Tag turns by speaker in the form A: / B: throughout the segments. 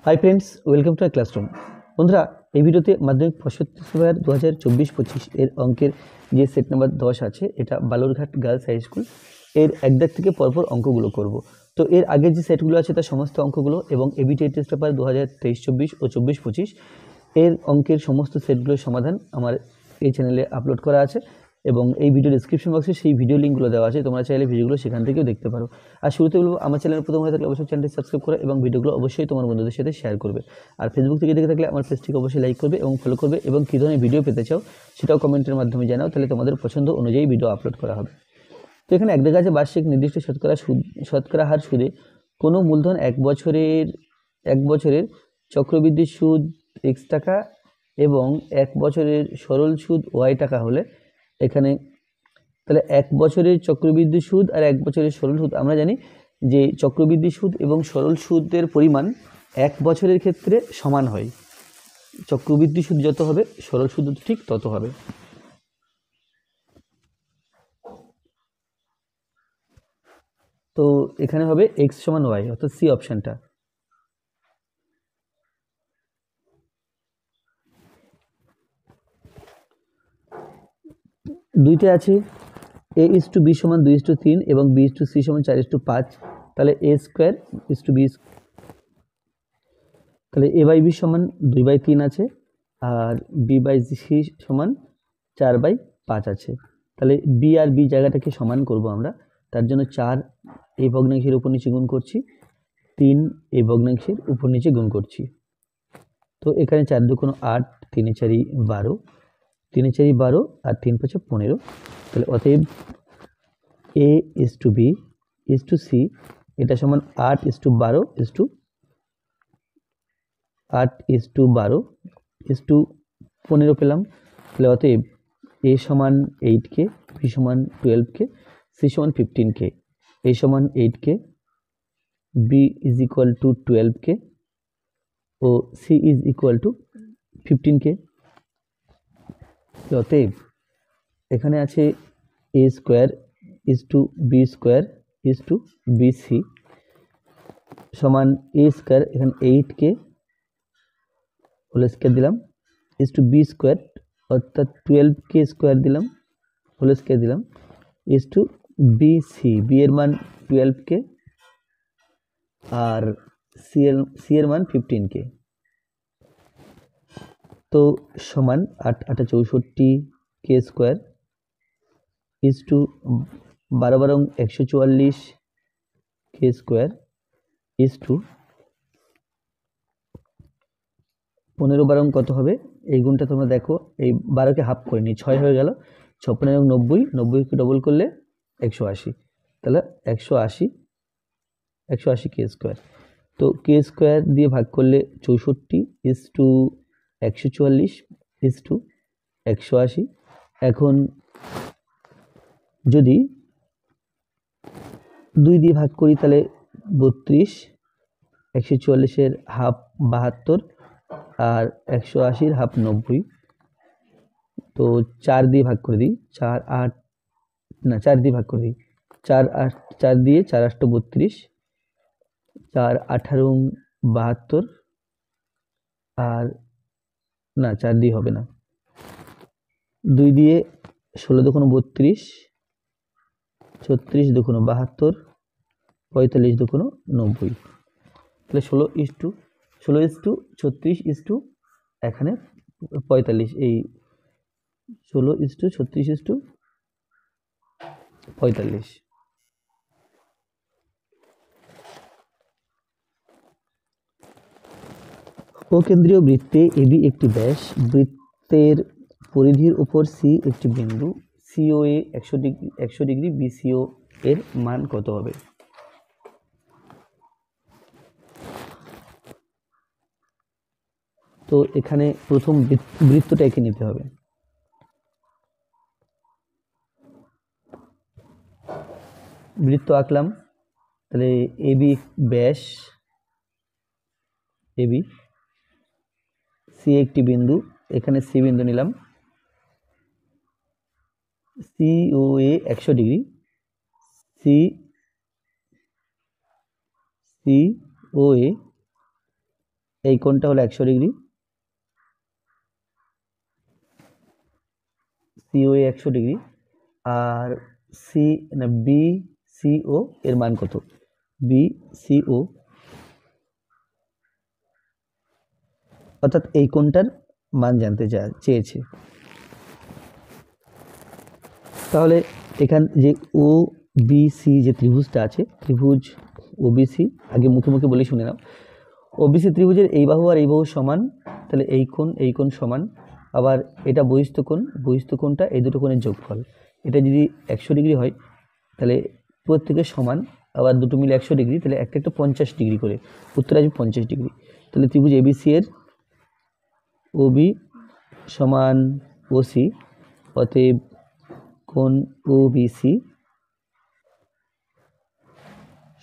A: Hi friends, welcome to I classroom. বন্ধুরা, এই ভিডিওতে মাধ্যমিক প্রশ্নোত্তর 2024-25 এর অঙ্কের যে সেট নাম্বার 10 আছে, এটা বালুরঘাট গার্লস হাই স্কুল এর এক দাগ থেকে পরপর অঙ্কগুলো করব। তো এর আগের যে সেটগুলো আছে তার সমস্ত অঙ্কগুলো এবং এবিটিএ টেস্ট পেপার 2023-24 ও 24-25 এর অঙ্কের সমস্ত সেটগুলোর সমাধান আমার এই চ্যানেলে আপলোড করা আছে এবং এই ভিডিও ডিসক্রিপশন বক্সে সেই ভিডিও লিঙ্কগুলো দেওয়া আছে। তোমরা চাইলে ভিডিওগুলো সেখান থেকেও দেখতে পারো। আর শুরুতে বলবো, আমার চ্যানেল প্রথম হয়ে থাকলে অবশ্যই চ্যানেলটি সাবস্ক্রাইব করে এবং ভিডিওগুলো অবশ্যই তোমার বন্ধুদের সাথে শেয়ার করবে। আর ফেসবুক থেকে দেখে থাকলে আমার পেজটিকে অবশ্যই লাইক করবে এবং ফলো করবে এবং কী ধরনের ভিডিও পেতে চাও সেটাও কমেন্টের মাধ্যমে জানাও, তাহলে তোমাদের পছন্দ অনুযায়ী ভিডিও আপলোড করা হবে। তো এখানে এক দেখা আছে বার্ষিক নির্দিষ্ট শতকরা হার সুদে কোনো মূলধন এক বছরের চক্রবৃদ্ধি সুদ x টাকা এবং এক বছরের সরল সুদ y টাকা হলে এখানে তাহলে এক বছরের চক্রবৃদ্ধি সুদ আর এক বছরের সরল সুদ, আমরা জানি যে চক্রবৃদ্ধি সুদ এবং সরল সুদের পরিমাণ এক বছরের ক্ষেত্রে সমান হয়। চক্রবৃদ্ধি সুদ যত হবে সরল সুদ ঠিক তত হবে। তো এখানে হবে x সমান y, অর্থাৎ সি অপশানটা। দুইতে আছে a/b সমান 2/3 এবং b/c সমান 4/5, তাহলে a square is to b, তাহলে a/b সমান 2/3 আছে আর b/c সমান 4/5 আছে। তাহলে b আর b জায়গাটাকে সমান করব আমরা, তার জন্য 4 এই ভগ্নাংশের উপর নিচে গুণ করছি, 3 এই ভগ্নাংশের উপর নিচে গুণ করছি। তো এখানে 4 দুগুণ 8, 3 4 12, 3 4 12 আর 3 5 15। তাহলে অতএব a/b / c এটা সমান 8/12 15 পেলাম। তাহলে অতএব a সমান 8k, b সমান 12k, c সমান 15k, a সমান 8k, b is equal to 12k ও c is equal to 15k। অতএব এখানে আছে a square is to b square is to bc সমান a স্কোয়ার, এখানে 8k হোল স্কোয়ার দিলাম ইজ টু বি স্কোয়ার, অর্থাৎ 12k square দিলাম, whole square দিলাম, ইজ টু বিসি, বি এর মান 12k আর সি এর মান 15k। তো সমান 8 8 64k square is to 12 12 144k square is to 15 12 কত হবে, এই গুণটা তোমরা দেখো, এই 12কে হাফ করে নিই, 6 হয়ে গেল, 56 এবং 90, 90কে ডবল করলে 180, তাহলে 180k স্কোয়ার। তো কে স্কোয়ার দিয়ে ভাগ করলে 64 ইজ টু 144 ইজ টু 180। এখন যদি 2 দিয়ে ভাগ করি তাহলে 32, 144-এর হাফ 72 আর 180-র হাফ 90। তো 4 দিয়ে ভাগ করে দিই, 4 8 না 4 দিয়ে ভাগ করে দিই, 4 8 4 দিয়ে 4 8 32, 4 18 72 আর না 4 দিয়ে হবে না, 2 দিয়ে 16 দুগুণ 32, 36 দুগুণ 72, 45 দুগুণ 90। তাহলে 16:36 এখানে 45, এই 16:36:45। অকেন্দ্রীয় বৃত্তে এবি একটি ব্যাস, বৃত্তের পরিধির উপর সি একটি বিন্দু, সিওএ 100 ডিগ্রি, বিসিও এর মান কত হবে? তো এখানে প্রথম বৃত্তটা এঁকে নিতে হবে। বৃত্ত আঁকলাম, তাহলে এবি ব্যাস, এবি, সি একটি বিন্দু, এখানে সি বিন্দু নিলাম, সিওএ 100 ডিগ্রি, সিওএ এই কোণটা হলো 100 ডিগ্রি, সিও 100 ডিগ্রি, আর সি না বি সিও এর মান কত? বি সিও অর্থাৎ এই কোণটার মান জানতে চেয়েছে। তাহলে এখান যে ও বি সি যে ত্রিভুজটা আছে, ত্রিভুজ ওবিসি, আগে মুখে মুখে বলে শুনে নাও। ওবিসি ত্রিভুজের এই বাহু আর এই বাহু সমান, তাহলে এই কোণ সমান। আবার এটা বহিস্থ কোণটা এই দুটো কোণের যোগফল। এটা যদি 100 ডিগ্রি হয় তাহলে প্রত্যেকের সমান, আবার দুটো মিলে 100 ডিগ্রি, তাহলে একটা একটা 50 ডিগ্রি করে, উত্তর আসবে 50 ডিগ্রি। তাহলে ত্রিভুজ এবিসি এর ওবি সমান ওসি, অতএব কোণ ওবিসি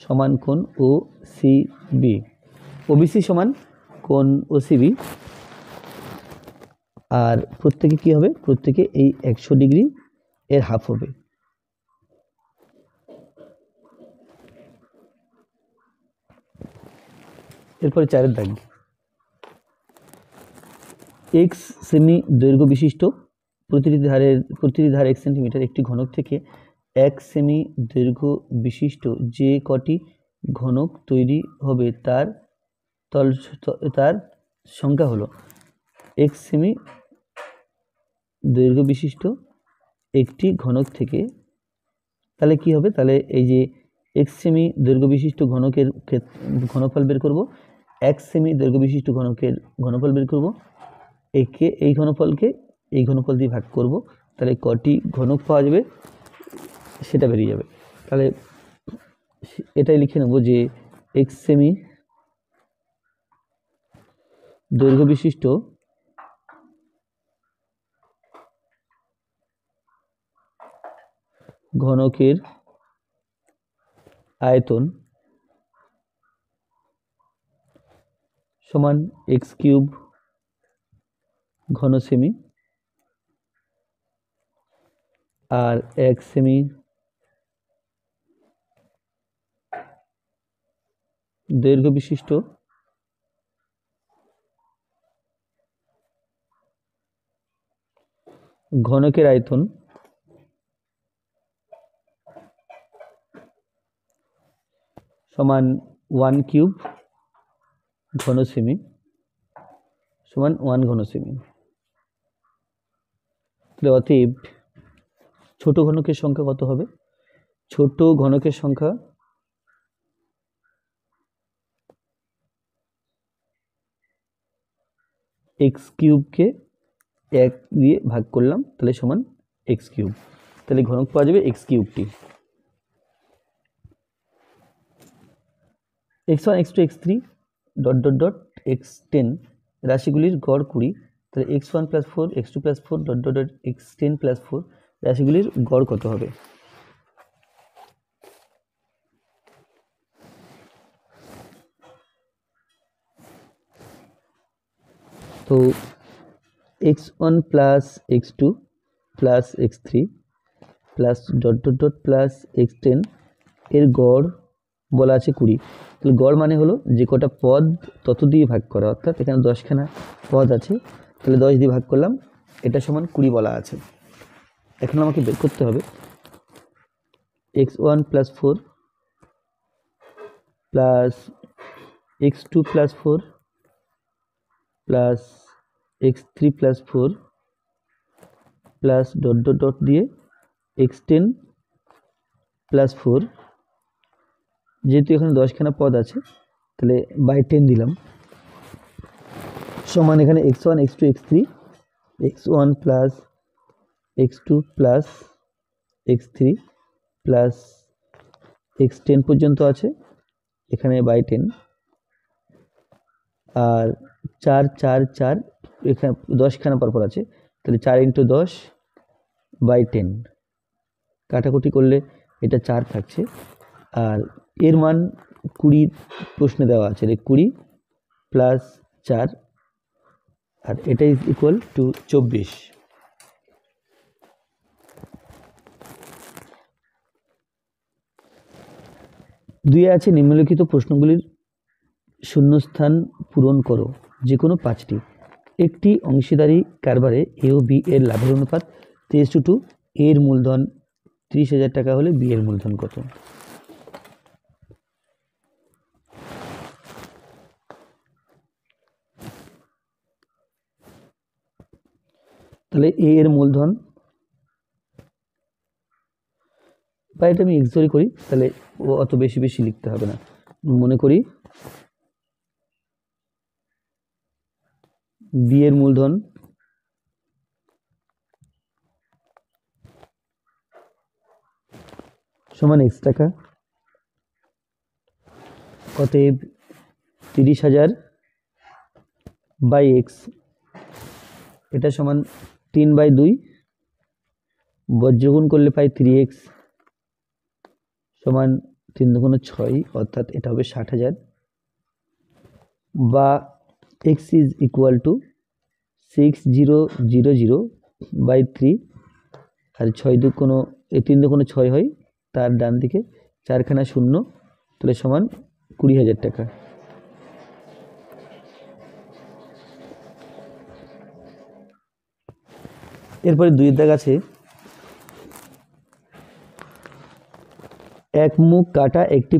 A: সমান কোণ ওসিবি। ওবিসি সমান কোণ ওসিবি, আর প্রত্যেকে কি হবে? প্রত্যেকে এই 100 ডিগ্রি এর হাফ হবে। এরপরে 4 দাগ, এক্স সেমি দৈর্ঘ্য বিশিষ্ট প্রতিটি ধার 1 সেন্টিমিটার একটি ঘনক থেকে 1 সেমি দৈর্ঘ্য বিশিষ্ট যে কটি ঘনক তৈরি হবে তার সংখ্যা হলো। এক্স সেমি দৈর্ঘ্য বিশিষ্ট একটি ঘনক থেকে, তাহলে কি হবে? তাহলে এই যে এক্স সেমি দৈর্ঘ্য বিশিষ্ট ঘনকের ঘনফল বের করব, 1 সেমি দৈর্ঘ্য বিশিষ্ট ঘনকের ঘনফল বের করব, এই ঘনফলকে এই ঘনফল দিয়ে ভাগ করব, তাহলে কটি ঘনক পাওয়া যাবে সেটা বেরিয়ে যাবে। তাহলে এটাই লিখে নেব যে এক্স সেমি দৈর্ঘ্য বিশিষ্ট ঘনকের আয়তন সমান এক্স কিউব ঘন সেমি, আর 1 সেমি দৈর্ঘ্য বিশিষ্ট ঘনকের আয়তন সমান 1 কিউব ঘন সেমি সমান 1 ঘন সেমি। অতএব ছোট ঘনকের সংখ্যা কত হবে? ছোট ঘনকের সংখ্যা এক্স কিউবকে 1 দিয়ে ভাগ করলাম, তাহলে সমান এক্স কিউব, তাহলে ঘনক পাওয়া যাবে এক্স কিউবটি। x1 x2 x3 dot dot dot x10 রাশিগুলির গড় 20, তাহলে x1 + 4 x2 + 4 dot dot dot x10 + 4 রাশিগুলির গড় কত হবে? তো x1 + x2 + x3 plus dot dot dot plus x10 এর গড় বলা আছে 20। তাহলে গড় মানে হলো যে কটা পদ তত দিয়ে ভাগ করা, অর্থাৎ এখানে 10খানা পদ আছে, তাহলে 10 দিয়ে ভাগ করলাম, এটা সমান 20 বলা আছে। এখন আমাকে বের করতে হবে x1 + 4 plus x2 + 4 plus x3 + 4 plus dot dot dot দিয়ে x10 + 4, যেহেতু এখানে 10খানা পদ আছে তাহলে বাই 10 দিলাম, সমান এখানে x1 x2 x3 x1 plus x2 plus x3 plus x10 পর্যন্ত আছে, এখানে বাই 10, আর 4 4 4 এখানে 10খানা পরপর আছে, তাহলে 4 × 10 বাই 10, কাটাকুটি করলে এটা 4 থাকছে, আর এর মান 20 প্রশ্নে দেওয়া আছে, 20 প্লাস 4, আর এটা ইজ ইকুয়াল টু 24। দুইয়ে আছে নিম্নলিখিত প্রশ্নগুলির শূন্যস্থান পূরণ করো যে কোনো 5টি। একটি অংশীদারি কারবারে এ ও বি এর লাভের অনুপাত 3:2। এর মূলধন 30,000 টাকা হলে বি এর মূলধন কত? তাহলে এ এর মূলধন, বা এটা আমি এক্সরি করি, তাহলে অত বেশি বেশি লিখতে হবে না। মনে করি বি এর মূলধন সমান x টাকা, অতএব 30,000 বাই এক্স, এটা সমান 3/2, বজ্রগুণ করলে পাই 3x সমান 3 দুগুণ 6, অর্থাৎ এটা হবে 60,000, বা x is equal to 6000 by 3, আর 6 দুগুণ 3 দুগুণ 6 হয়, তার ডান দিকে 4খানা শূন্য, তাহলে সমান 20,000 টাকা। এরপরে 2 দাগ আছে, এক মুখ কাটা একটি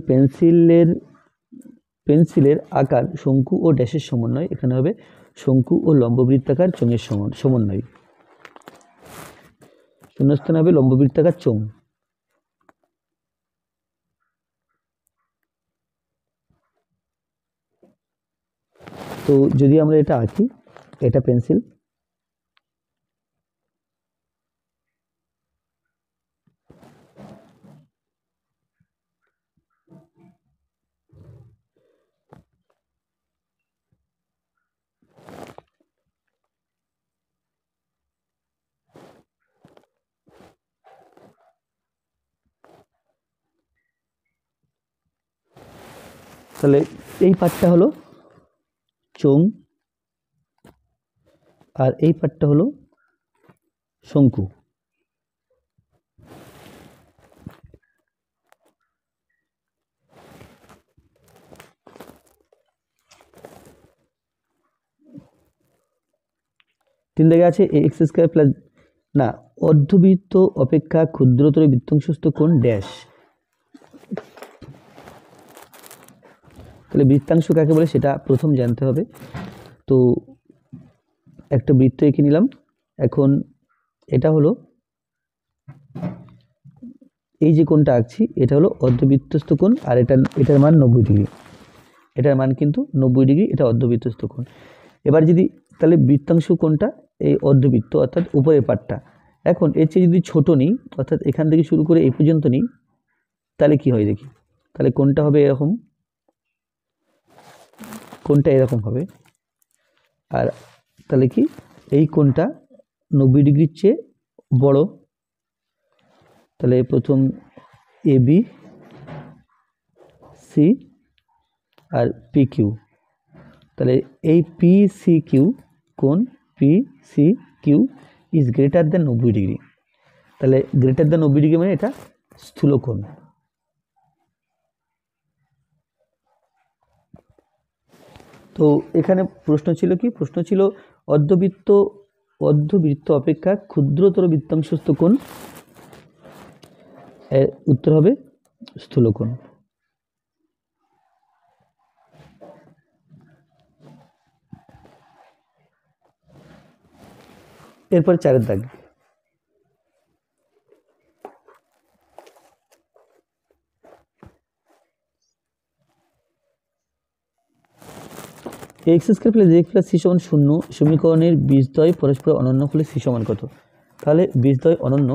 A: পেন্সিলের আকার শঙ্কু ও ড্যাশের সমন্বয়। এখানে হবে শঙ্কু ও লম্ববৃত্তাকার চোঙের সমন্বয়। শূন্যস্থান হবে লম্ববৃত্তাকার চোঙ। তো যদি আমরা এটা আঁকি, এটা পেন্সিল, তাহলে এই পার্টটা হলো চোঙ আর এই পার্টটা হলো শঙ্কু। তিন দিকে আছে এক্স স্কয়ার প্লাস, না, অর্ধবৃত্ত অপেক্ষা ক্ষুদ্রতর বৃত্তাংশস্থ কোণ ড্যাশ। তাহলে বৃত্তাংশ কাকে বলে সেটা প্রথম জানতে হবে। তো একটা বৃত্ত এঁকে নিলাম। এখন এটা হলো, এই যে কোণটা আঁকছি এটা হলো অর্ধবৃত্তস্থ কোণ, আর এটার মান 90 ডিগ্রি, এটার মান কিন্তু 90 ডিগ্রি, এটা অর্ধবৃত্তস্থ কোণ। এবার যদি তাহলে বৃত্তাংশ কোণটা এই অর্ধবৃত্ত অর্থাৎ উপরের পাটটা, এখন এর চেয়ে যদি ছোট নিই, অর্থাৎ এখান থেকে শুরু করে এই পর্যন্ত নিই, তাহলে কি হয় দেখি। তাহলে কোণটা হবে এরকম, কোণটা এরকম হবে, আর তাহলে কি এই কোণটা 90 ডিগ্রির চেয়ে বড়। তাহলে প্রথম এ বি সি আর পি কিউ, তাহলে এই পি সি কিউ কোণ P C Q is greater than 90 degree. তাহলে গ্রেটার দেন 90 ডিগ্রি মানে এটা স্থূলকোণ। তো এখানে প্রশ্ন ছিল কি, প্রশ্ন ছিল অর্ধবৃত্ত অপেক্ষা ক্ষুদ্রতর বৃত্তাংশস্থ কোণ, এর উত্তর হবে স্থূলকোণ। এরপর 4 দাগ, x square plus x plus c সমান 0 সমীকরণের বীজদ্বয় পরস্পর অনন্য হলে সি সমান কত? তাহলে বীজদ্বয় অনন্য,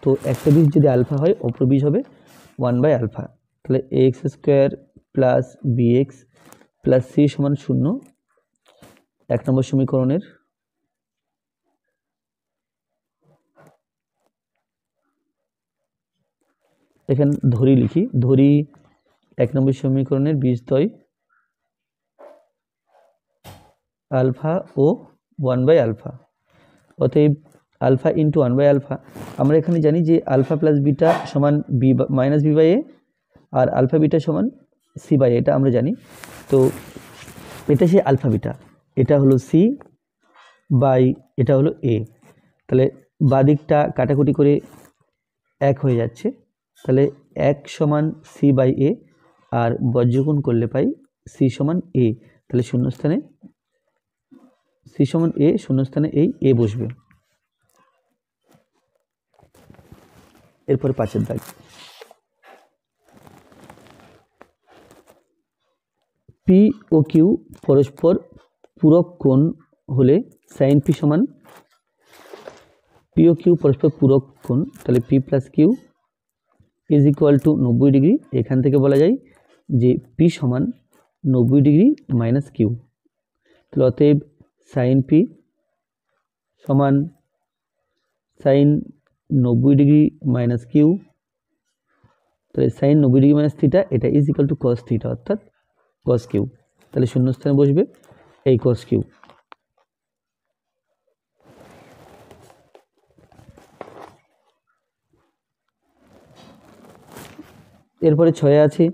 A: তো একটা বীজ যদি আলফা হয় অপর বীজ হবে 1/α। তাহলে x square plus b x plus c সমান 0 1 নম্বর সমীকরণের, এখানে ধরি লিখি, ধরি 1 নম্বর সমীকরণের বীজদ্বয় আলফা ও 1/α, অতএব আলফা ইন্টু 1/α। আমরা এখানে জানি যে আলফা প্লাস বিটা সমান b minus b by a, আর আলফা বিটা সমান সি বাই, এটা আমরা জানি। তো এটা সেই আলফা বিটা, এটা হলো সি বাই এটা হলো এ। তাহলে বাদিকটা কাটাকুটি করে 1 হয়ে যাচ্ছে, তাহলে 1 সমান সি বাই এ, আর বজ্রগুণ করলে পাই সি সমান এ। তাহলে শূন্যস্থানে সি সমান এ, শূন্যস্থানে এই এ বসবে। এরপরে 5 দাগ, পি ও কিউ পরস্পর পূরক কোণ হলে সাইন পি সমান, পি ও কিউ পরস্পর পূরক কোণ, তাহলে P plus Q is equal to 90 degree. এখান থেকে বলা যায় যে পি সমান 90 ডিগ্রি মাইনাস কিউ। তাহলে অতএব সাইন পি সমান সাইন 90 ডিগ্রি মাইনাস কিউ, তাহলে সাইন 90 ডিগ্রি মাইনাস থিটা, এটা is equal to cos theta, অর্থাৎ কস কিউ। তাহলে শূন্যস্থানে বসবে এই কস কিউ। এরপরে 6 আছে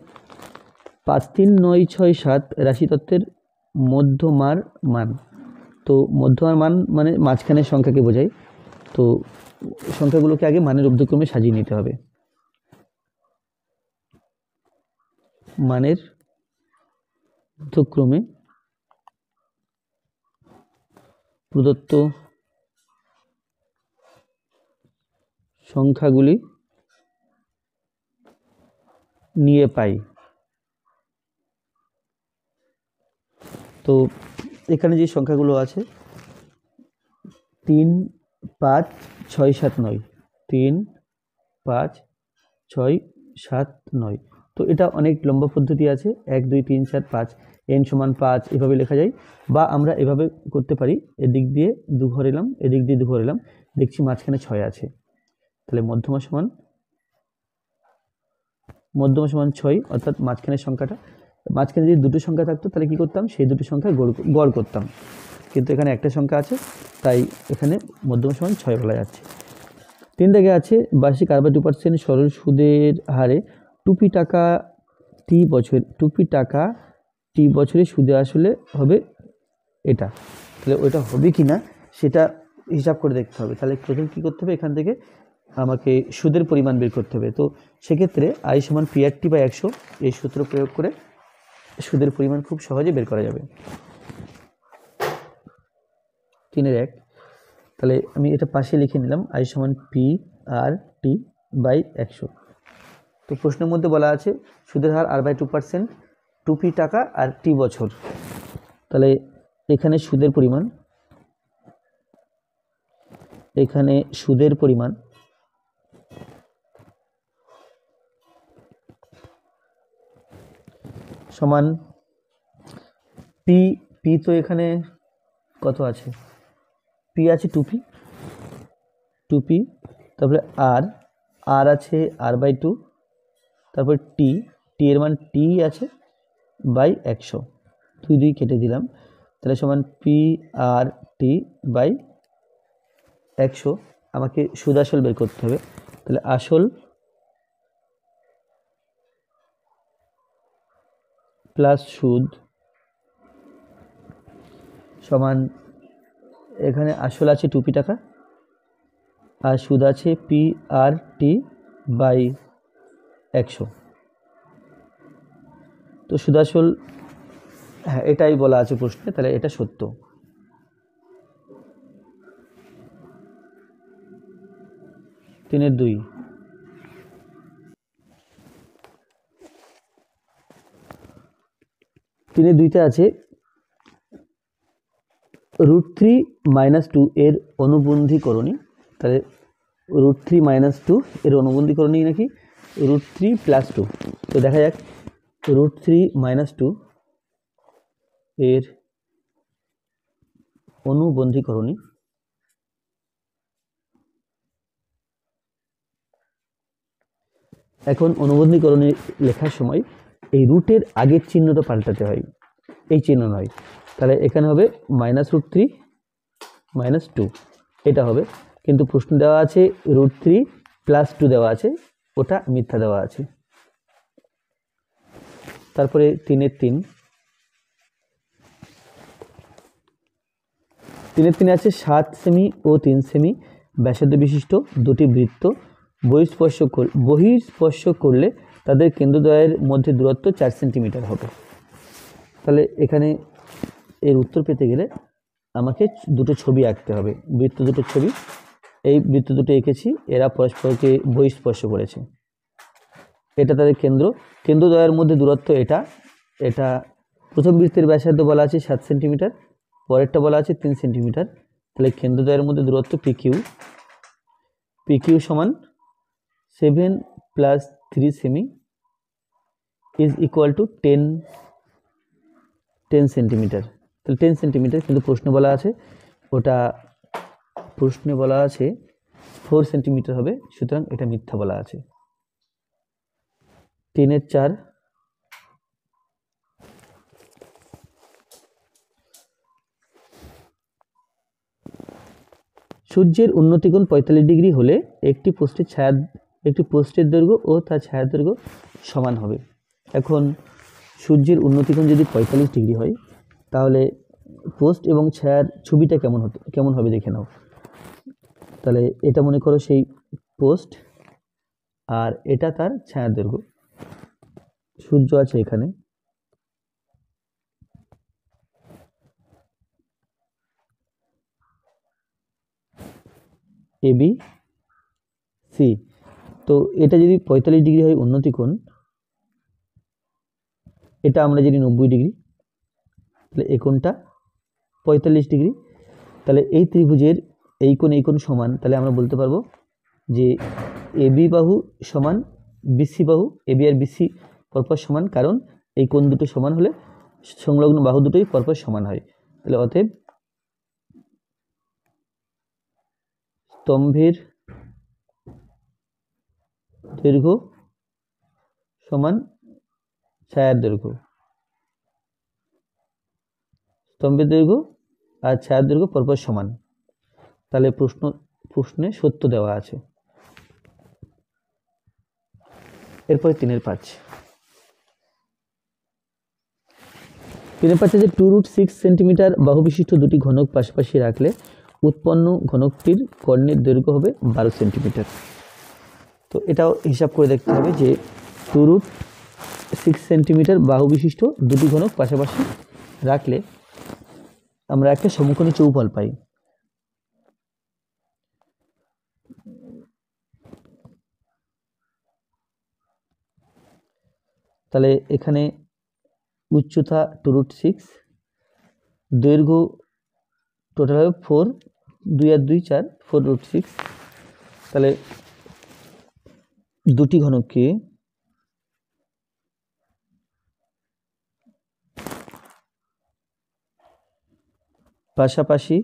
A: 5, 3, 9, 6, 7 রাশি তত্ত্বের মধ্যমার মান। তো মধ্যমার মান মানে মাঝখানের সংখ্যাকে বোঝায়। তো সংখ্যাগুলোকে আগে মানের ঊর্ধ্বক্রমে সাজিয়ে নিতে হবে। মানের ঊর্ধ্বক্রমে প্রদত্ত সংখ্যাগুলি নিয়ে পাই। তো এখানে যে সংখ্যাগুলো আছে 3, 5, 6, 7, 9, 3, 5, 6, 7, 9। তো এটা অনেক লম্বা পদ্ধতি আছে, 1, 2, 3, 4, 5, n সমান 5 এভাবে লেখা যায়, বা আমরা এভাবে করতে পারি, এদিক দিয়ে 2 ঘর এলাম, এদিক দিয়ে 2 ঘর এলাম, দেখছি মাঝখানে 6 আছে, তাহলে মধ্যমা সমান 6, অর্থাৎ মাঝখানের সংখ্যাটা, মাঝখানে যদি দুটো সংখ্যা থাকতো তাহলে কি করতাম, সেই দুটো সংখ্যা গড় করতাম, কিন্তু এখানে একটা সংখ্যা আছে, তাই এখানে মধ্যমা সমান 6 বলা যাচ্ছে। 3 দাগে আছে বার্ষিক আর/2% সরল সুদের হারে 2p টাকা টি বছরে সুদে আসলে হবে এটা। তাহলে ওইটা হবে কি না সেটা হিসাব করে দেখতে হবে। তাহলে প্রথম কী করতে হবে, এখান থেকে আমাকে সুদের পরিমাণ বের করতে হবে। তো সেক্ষেত্রে আই সমান পি/টি বাই 100 এই সূত্র প্রয়োগ করে সুদের পরিমাণ খুব সহজে বের করা যাবে। 3-1, তাহলে আমি এটা পাশে লিখে নিলাম, আই সমান পি/টি বাই 100। তো প্রশ্নের মধ্যে বলা আছে সুদের হার r/2%, 2p টাকা আর টি বছর। তাহলে এখানে সুদের পরিমাণ সমান পি, তো এখানে কত আছে, পি আছে 2p, তারপরে আর আছে r/2, তারপর টি এর মান টি আছে বাই 100, 2 কেটে দিলাম, তাহলে সমান পি/টি বাই 100। আমাকে সুদ আসল বের করতে হবে, তাহলে আসল প্লাস সুদ সমান, এখানে আসল আছে 2p টাকা আর সুদ আছে পি/টি বাই 100। তো সুদ আসল, হ্যাঁ এটাই বলা আছে প্রশ্নে, তাহলে এটা সত্য। 3-2, 3-2তে আছে √3 - 2 এর অনুবন্ধীকরণী। তাহলে √3 - 2 এর অনুবন্ধীকরণী নাকি √3 + 2। তো দেখা যাক √3 - 2 এর অনুবন্ধীকরণী। এখন অনুবন্ধীকরণী লেখার সময় এই রুটের আগের চিহ্নটা পাল্টাতে হয়, এই চিহ্ন নয়। তাহলে এখানে হবে -√3 - 2 এটা হবে, কিন্তু প্রশ্ন দেওয়া আছে √3 + 2 দেওয়া আছে, ওটা মিথ্যা দেওয়া আছে। তারপরে 3-3, 3 আছে 7 সেমি ও 3 সেমি ব্যাসার্ধ বিশিষ্ট দুটি বৃত্ত বহিঃস্পর্শ করলে তাদের কেন্দ্রদ্বয়ের মধ্যে দূরত্ব 4 সেন্টিমিটার হবে। তাহলে এখানে এর উত্তর পেতে গেলে আমাকে দুটো ছবি আঁকতে হবে, বৃত্ত দুটো ছবি। এই বৃত্ত দুটো এঁকেছি, এরা পরস্পরকে বহিঃস্পর্শ করেছে, এটা তাদের কেন্দ্রদ্বয়ের মধ্যে দূরত্ব এটা প্রথম বৃত্তের ব্যাসার্ধ বলা আছে 7 সেন্টিমিটার, পরেরটা বলা আছে 3 সেন্টিমিটার। তাহলে কেন্দ্রদ্বয়ের মধ্যে দূরত্ব পিকিউ সমান 7 + 3 semi is equal two 10 centimetre. তাহলে 10 সেন্টিমিটার, কিন্তু প্রশ্নে বলা আছে 4 সেন্টিমিটার হবে, সুতরাং এটা মিথ্যা বলা আছে। 3/4 সূর্যের উন্নতিকোণ 45 ডিগ্রি হলে একটি পোস্টের দৈর্ঘ্য ও তার ছায়ার দৈর্ঘ্য সমান হবে। এখন সূর্যের উন্নতিকোণ যদি 45 ডিগ্রি হয়, তাহলে পোস্ট এবং ছায়ার ছবিটা কেমন হবে দেখে নাও। তাহলে এটা মনে করো সেই পোস্ট, আর এটা তার ছায়ার দৈর্ঘ্য। সূর্য আছে এখানে, ABC, তো এটা যদি 45 ডিগ্রি হয় উন্নতিকোণ, এটা আমরা যদি 90 ডিগ্রি, তাহলে এই কোণটা 45 ডিগ্রি। তাহলে এই ত্রিভুজের এই কোণ সমান, তাহলে আমরা বলতে পারবো যে AB বাহু সমান BC বাহু, AB আর BC পরপর সমান, কারণ এই কোণ দুটো সমান হলে সংলগ্ন বাহু দুটোই পরপর সমান হয়। তাহলে অতএব স্তম্ভের দৈর্ঘ্য সমান ছায়ার দৈর্ঘ্য, স্তম্ভের দৈর্ঘ্য আর ছায়ার দৈর্ঘ্য পরপর সমান। তাহলে প্রশ্নে সত্য দেওয়া আছে। এরপরে 3/5 যে 2√6 সেন্টিমিটার বাহু বিশিষ্ট দুটি ঘনক পাশাপাশি রাখলে উৎপন্ন ঘনকটির কর্ণের দৈর্ঘ্য হবে 12 সেন্টিমিটার। তো এটাও হিসাব করে দেখতে হবে যে 2√6 সেন্টিমিটার বাহু বিশিষ্ট দুটি ঘনক পাশাপাশি রাখলে আমরা একটা সমকোণী চৌফল পাই। তাহলে এখানে উচ্চতা 2√6, দৈর্ঘ্য টোটাল হবে 4, 2 আর 2 4, 4√6। তাহলে দুটি ঘনককে পাশাপাশি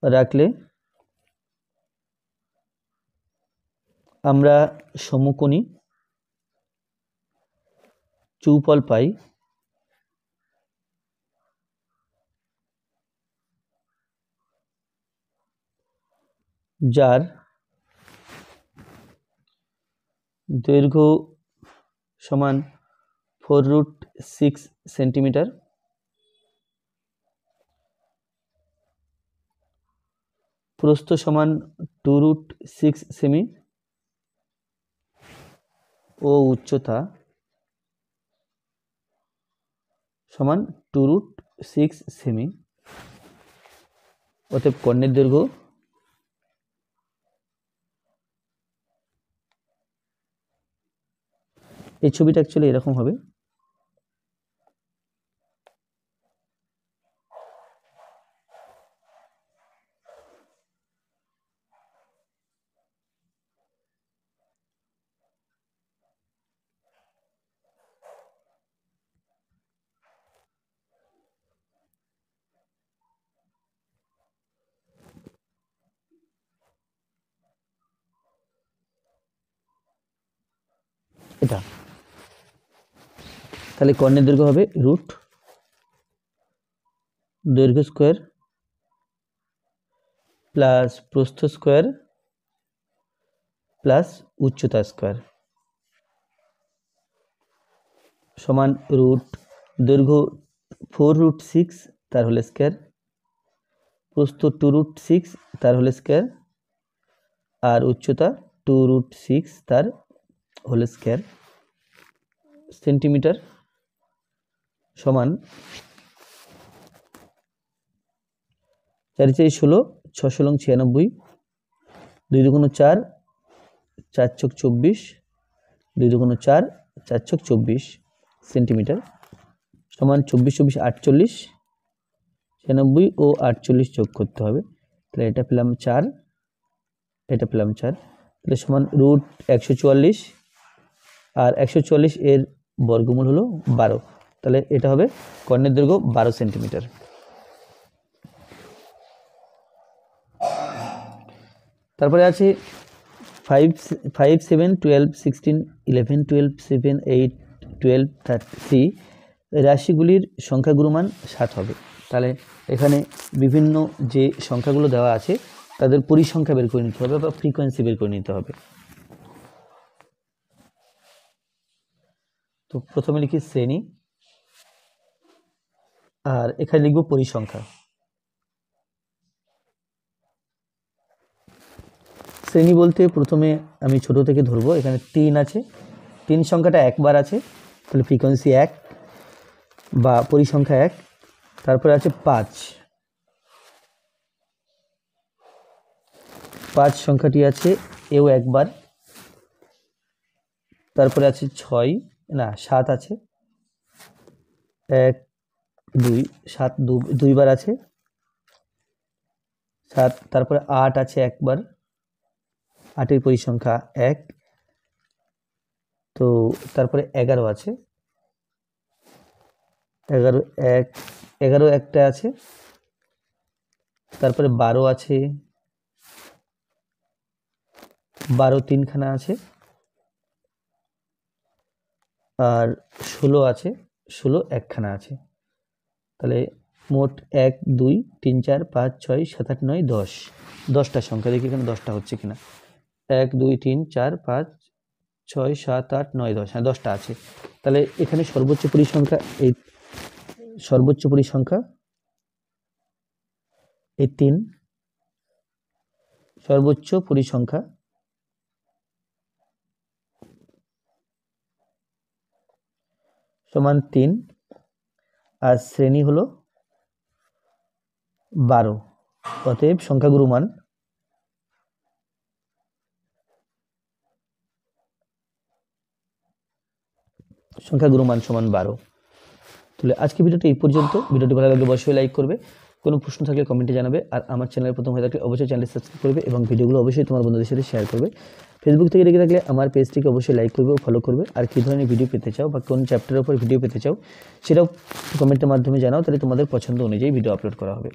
A: রাখলে আমরা সমকোণী চৌফল পাই, যার দৈর্ঘ্য সমান 4√6 সেন্টিমিটার, প্রস্থ সমান 2√6 সেমি ও উচ্চতা সমান 2√6 সেমি। অতএব কর্ণের দৈর্ঘ্য এই ছবিটা অ্যাকচুয়ালি এরকম হবে। এটা তাহলে কর্ণের দৈর্ঘ্য হবে দৈর্ঘ্য স্কোয়ার প্লাস প্রস্থ স্কোয়ার প্লাস উচ্চতা স্কোয়ার সমান দৈর্ঘ্য 4√6 তার হোল স্কয়ার, প্রস্থ 2√6 তার হোল স্কয়ার, আর উচ্চতা 2√6 তার হোল স্কয়ার সেন্টিমিটার সমান 4×4 = 16, 6 × 96, 2 × 4 4 × 24, 2 × 4 4 × 24 সেন্টিমিটার সমান 24 24 48, 96 ও 48 যোগ করতে হবে, তাহলে এটা পেলাম 4, এটা পেলাম 4, তাহলে সমান √144, আর 144 এর বর্গমূল হলো 12, তাহলে এটা হবে কর্ণের দৈর্ঘ্য 12 সেন্টিমিটার। তারপরে আছে 5, 7, 12, 16, 11, 12, 7, 8, 12, 33 রাশিগুলির সংখ্যাগুরুমান 60 হবে। তাহলে এখানে বিভিন্ন যে সংখ্যাগুলো দেওয়া আছে তাদের পরিসংখ্যা বের করে নিতে হবে বা ফ্রিকোয়েন্সি বের করে নিতে হবে। তো প্রথমে লিখি শ্রেণী, আর এখানে লিখব পরিসংখ্যা। শ্রেণী বলতে প্রথমে আমি ছোট থেকে ধরবো, এখানে 3 আছে, 3 সংখ্যাটা একবার আছে, তাহলে ফ্রিকোয়েন্সি 1 বা পরিসংখ্যা 1। তারপরে আছে 5, 5 সংখ্যাটি আছে এও একবার। তারপরে আছে 7 আছে, 1 2 7 দুইবার আছে 7। তারপরে 8 আছে একবার, 8 এর পরিসংখ্যা 1। তো তারপরে 11 আছে, 11 একটা আছে। তারপরে 12 আছে, 12 তিনখানা আছে। আর 16 আছে, 16 একখানা আছে। তাহলে মোট 1 2 3 4 5 6 7 8 9 10, 10টা সংখ্যা। দেখি এখানে 10টা হচ্ছে কিনা। 1 2 3 4 5 6 7 8 9 10, হ্যাঁ 10টা আছে। তাহলে এখানে সর্বোচ্চ পরিসংখ্যা এই 3, সর্বোচ্চ পরিসংখ্যা সমান 3, আর শ্রেণী হলো 12। অতএব সংখ্যাগুরু মান সমান 12। তাহলে আজকে ভিডিওটা এই পর্যন্ত। ভিডিওটি ভালো লাগলে অবশ্যই লাইক করবে, কোনো প্রশ্ন থাকলে কমেন্টে জানাবে, আর আমার চ্যানেলে প্রথম হয়ে থাকলে অবশ্যই চ্যানেলটি সাবস্ক্রাইব করবে এবং ভিডিওগুলো অবশ্যই তোমার বন্ধুদের সাথে শেয়ার করবে। ফেসবুক থেকে দেখে থাকলে আমার পেজটিকে অবশ্যই লাইক করবে ও ফলো করবে। আর কী ধরনের ভিডিও পেতে চাও বা কোন চ্যাপ্টারের উপর ভিডিও পেতে চাও সেটাও কমেন্টের মাধ্যমে জানাও, তাহলে তোমাদের পছন্দ অনুযায়ী ভিডিও আপলোড করা হবে।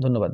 A: ধন্যবাদ।